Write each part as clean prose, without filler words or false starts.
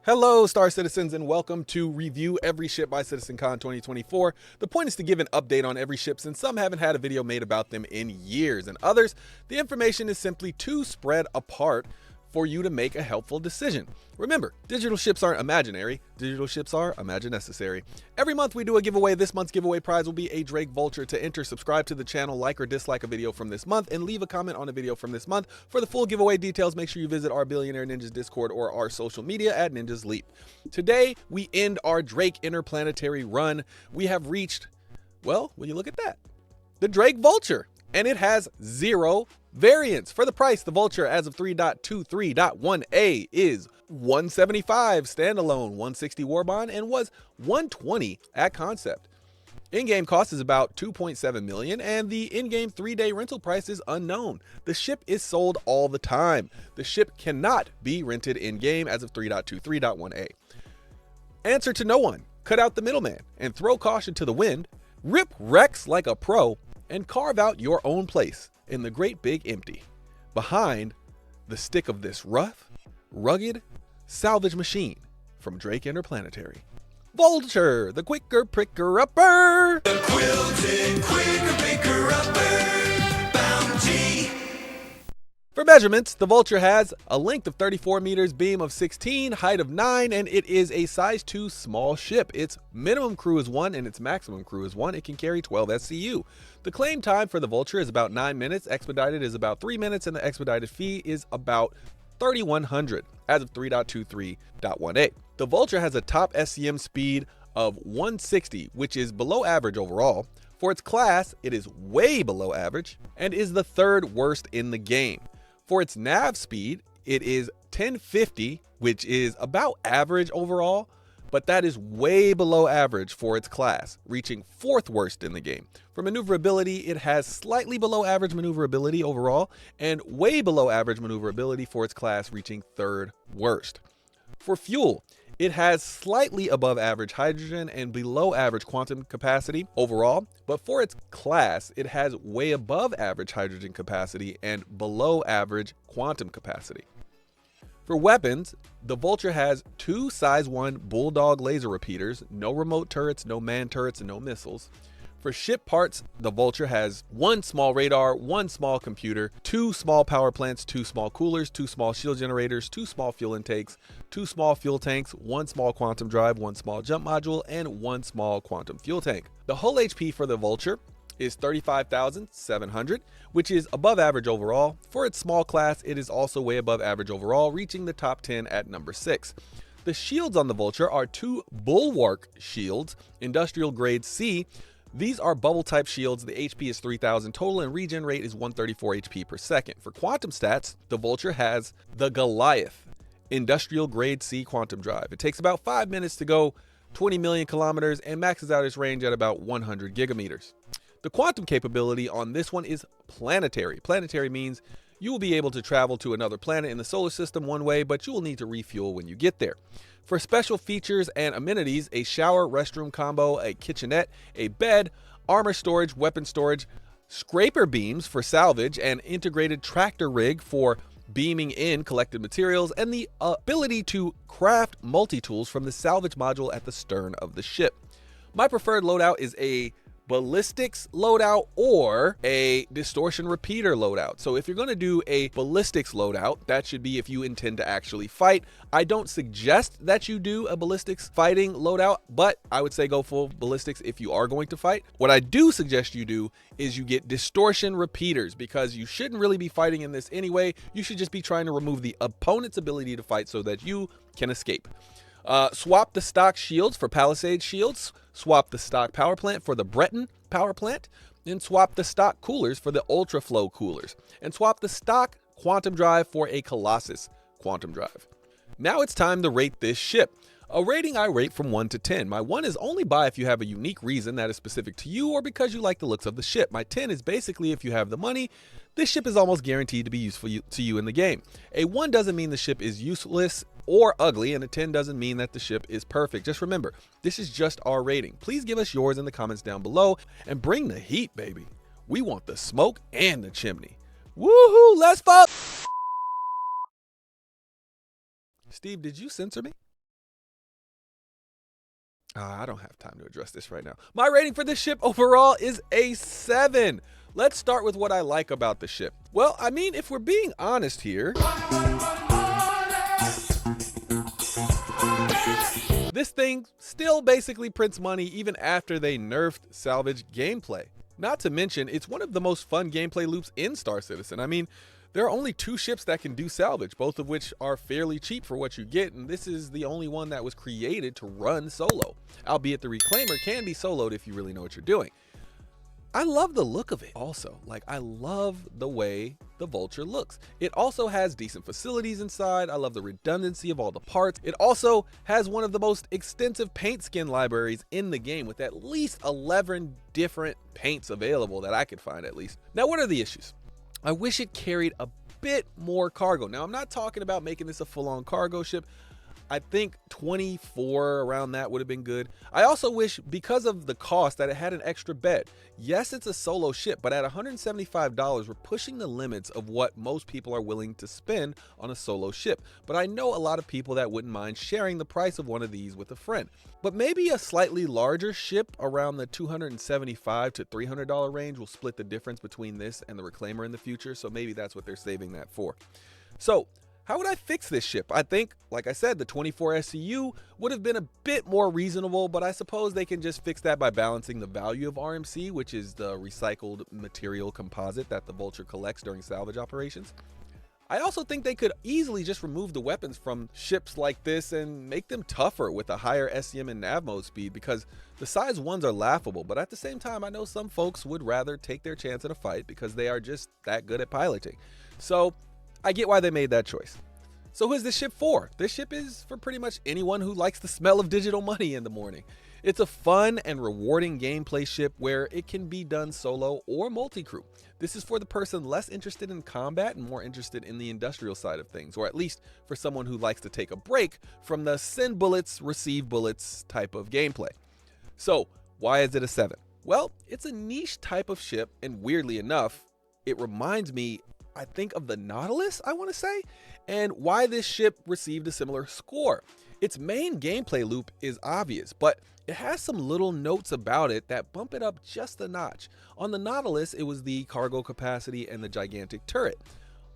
Hello, Star Citizens, and welcome to Review Every Ship by CitizenCon 2024. The point is to give an update on every ship since some haven't had a video made about them in years, and others, the information is simply too spread apart for you to make a helpful decision. Remember, digital ships aren't imaginary, digital ships are necessary. Every month we do a giveaway. This month's giveaway prize will be a Drake Vulture. To enter, subscribe to the channel, like or dislike a video from this month, and leave a comment on a video from this month. For the full giveaway details, make sure you visit our Billionaire Ninjas Discord or our social media at Ninjas Leap. Today, we end our Drake interplanetary run. We have reached, well, when you look at that, the Drake Vulture, and it has 0 variants. For the price, the Vulture as of 3.23.1a is $175 standalone, $160 warbond, and was $120 at concept. In-game cost is about $2.7 million, and the in-game 3-day rental price is unknown. The ship is sold all the time. The ship cannot be rented in-game as of 3.23.1a. Answer to no one. Cut out the middleman and throw caution to the wind. Rip wrecks like a pro and carve out your own place in the great big empty, behind the stick of this rough, rugged salvage machine from Drake Interplanetary. Vulture, the quicker pricker upper. The quilted quicker picker upper. Bounty. For measurements, the Vulture has a length of 34 meters, beam of 16, height of 9, and it is a size 2 small ship. Its minimum crew is 1 and its maximum crew is 1. It can carry 12 SCU. The claim time for the Vulture is about 9 minutes, expedited is about 3 minutes, and the expedited fee is about $3,100 as of 3.23.1a. The Vulture has a top SCM speed of 160, which is below average overall. For its class, it is way below average and is the 3rd worst in the game. For its nav speed, it is 1050, which is about average overall, but that is way below average for its class, reaching 4th worst in the game. For maneuverability, it has slightly below average maneuverability overall, and way below average maneuverability for its class, reaching 3rd worst. For fuel, it has slightly above average hydrogen and below average quantum capacity overall, but for its class, it has way above average hydrogen capacity and below average quantum capacity. For weapons, the Vulture has 2 size 1 Bulldog laser repeaters, no remote turrets, no manned turrets, and no missiles. For ship parts, the Vulture has 1 small radar, 1 small computer, 2 small power plants, 2 small coolers, 2 small shield generators, 2 small fuel intakes, 2 small fuel tanks, 1 small quantum drive, 1 small jump module, and 1 small quantum fuel tank. The hull HP for the Vulture is 35,700, which is above average overall. For its small class, it is also way above average overall, reaching the top 10 at number 6. The shields on the Vulture are 2 Bulwark shields, industrial grade C. These are bubble type shields. The HP is 3,000 total and regen rate is 134 HP per second. For quantum stats, the Vulture has the Goliath industrial grade C quantum drive. It takes about 5 minutes to go 20 million kilometers and maxes out its range at about 100 gigameters. The quantum capability on this one is planetary. Planetary means you will be able to travel to another planet in the solar system one way, but you will need to refuel when you get there. For special features and amenities, a shower, restroom combo, a kitchenette, a bed, armor storage, weapon storage, scraper beams for salvage, an integrated tractor rig for beaming in collected materials, and the ability to craft multi-tools from the salvage module at the stern of the ship. My preferred loadout is a ballistics loadout or a distortion repeater loadout. So if you're going to do a ballistics loadout, that should be if you intend to actually fight. I don't suggest that you do a ballistics fighting loadout, but I would say go full ballistics if you are going to fight. What I do suggest you do is you get distortion repeaters, because you shouldn't really be fighting in this anyway. You should just be trying to remove the opponent's ability to fight so that you can escape. Swap the stock shields for Palisade shields, swap the stock power plant for the Breton power plant, and swap the stock coolers for the Ultra Flow coolers, and swap the stock quantum drive for a Colossus quantum drive. Now it's time to rate this ship. A rating I rate from 1 to 10. My 1 is only buy if you have a unique reason that is specific to you or because you like the looks of the ship. My 10 is basically if you have the money, this ship is almost guaranteed to be useful to you in the game. A 1 doesn't mean the ship is useless or ugly, and a 10 doesn't mean that the ship is perfect. Just remember, this is just our rating. Please give us yours in the comments down below and bring the heat, baby. We want the smoke and the chimney. Woohoo, let's fuck. Steve, did you censor me? I don't have time to address this right now. My rating for this ship overall is a 7. Let's start with what I like about the ship. Well, I mean, if we're being honest here, this thing still basically prints money even after they nerfed salvage gameplay. Not to mention, it's one of the most fun gameplay loops in Star Citizen. I mean, there are only 2 ships that can do salvage, both of which are fairly cheap for what you get, and this is the only one that was created to run solo, albeit the Reclaimer can be soloed if you really know what you're doing. I love the look of it also. Like, I love the way the Vulture looks. It also has decent facilities inside. I love the redundancy of all the parts. It also has one of the most extensive paint skin libraries in the game, with at least 11 different paints available that I could find at least. Now, what are the issues? I wish it carried a bit more cargo. Now, I'm not talking about making this a full-on cargo ship. I think 24 around that would have been good. I also wish, because of the cost, that it had an extra bed. Yes, it's a solo ship, but at $175, we're pushing the limits of what most people are willing to spend on a solo ship. But I know a lot of people that wouldn't mind sharing the price of one of these with a friend. But maybe a slightly larger ship around the $275 to $300 range will split the difference between this and the Reclaimer in the future. So maybe that's what they're saving that for. So, how would I fix this ship? I think, like I said, the 24 SCU would have been a bit more reasonable, but I suppose they can just fix that by balancing the value of RMC, which is the recycled material composite that the Vulture collects during salvage operations. I also think they could easily just remove the weapons from ships like this and make them tougher with a higher SCM and nav mode speed, because the size 1s are laughable, but at the same time, I know some folks would rather take their chance in a fight because they are just that good at piloting. So I get why they made that choice. So who is this ship for? This ship is for pretty much anyone who likes the smell of digital money in the morning. It's a fun and rewarding gameplay ship where it can be done solo or multi-crew. This is for the person less interested in combat and more interested in the industrial side of things, or at least for someone who likes to take a break from the send bullets, receive bullets type of gameplay. So why is it a 7? Well, it's a niche type of ship, and weirdly enough, it reminds me, I think, of the Nautilus, I want to say, and why this ship received a similar score. Its main gameplay loop is obvious, but it has some little notes about it that bump it up just a notch. On the Nautilus, it was the cargo capacity and the gigantic turret.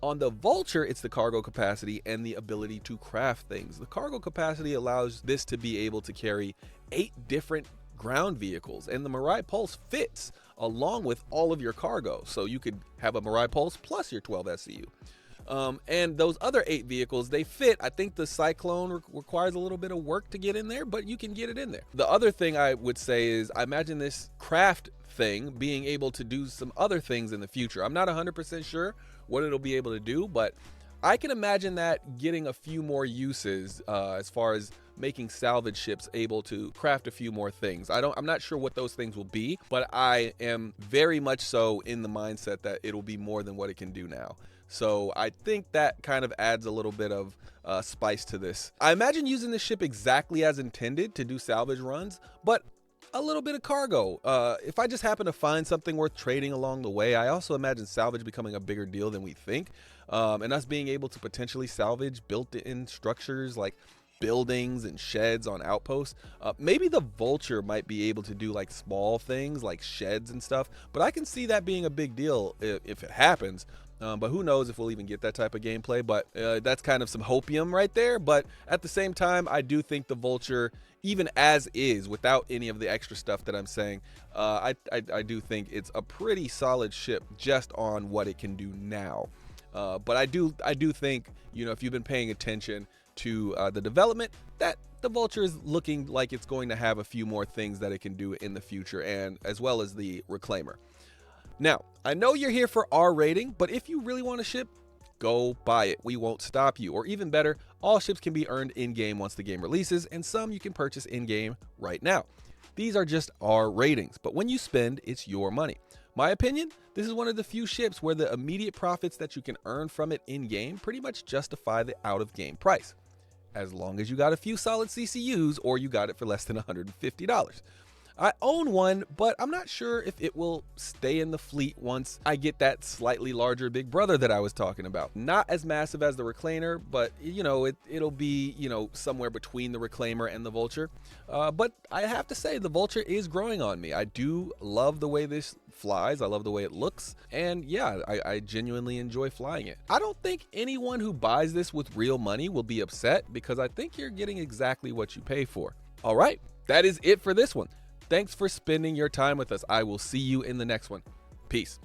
On the Vulture, it's the cargo capacity and the ability to craft things. The cargo capacity allows this to be able to carry 8 different ground vehicles, and the Mirai Pulse fits along with all of your cargo, so you could have a Mirai Pulse plus your 12 SCU. And those other 8 vehicles, they fit. I think the Cyclone requires a little bit of work to get in there, but you can get it in there. The other thing I would say is I imagine this craft thing being able to do some other things in the future. I'm not 100% sure what it'll be able to do, but I can imagine that getting a few more uses as far as making salvage ships able to craft a few more things. I'm not sure what those things will be, but I am very much so in the mindset that it'll be more than what it can do now. So I think that kind of adds a little bit of spice to this. I imagine using this ship exactly as intended to do salvage runs, but a little bit of cargo. If I just happen to find something worth trading along the way, I also imagine salvage becoming a bigger deal than we think. And us being able to potentially salvage built-in structures like buildings and sheds on outposts. Maybe the Vulture might be able to do like small things like sheds and stuff, but I can see that being a big deal if it happens. But who knows if we'll even get that type of gameplay, but that's kind of some hopium right there. But at the same time, I do think the Vulture, even as is, without any of the extra stuff that I'm saying, I do think it's a pretty solid ship just on what it can do now. But I do think, you know, if you've been paying attention to the development, that the Vulture is looking like it's going to have a few more things that it can do in the future, and as well as the Reclaimer. Now, I know you're here for our rating, but if you really want a ship, go buy it. We won't stop you. Or even better, all ships can be earned in-game once the game releases, and some you can purchase in-game right now. These are just our ratings, but when you spend, it's your money. My opinion, this is one of the few ships where the immediate profits that you can earn from it in-game pretty much justify the out-of-game price, as long as you got a few solid CCUs or you got it for less than $150. I own one, but I'm not sure if it will stay in the fleet once I get that slightly larger Big Brother that I was talking about. Not as massive as the Reclaimer, but it'll be, somewhere between the Reclaimer and the Vulture. But I have to say, the Vulture is growing on me. I do love the way this flies. I love the way it looks. And yeah, I genuinely enjoy flying it. I don't think anyone who buys this with real money will be upset, because I think you're getting exactly what you pay for. All right, that is it for this one. Thanks for spending your time with us. I will see you in the next one. Peace.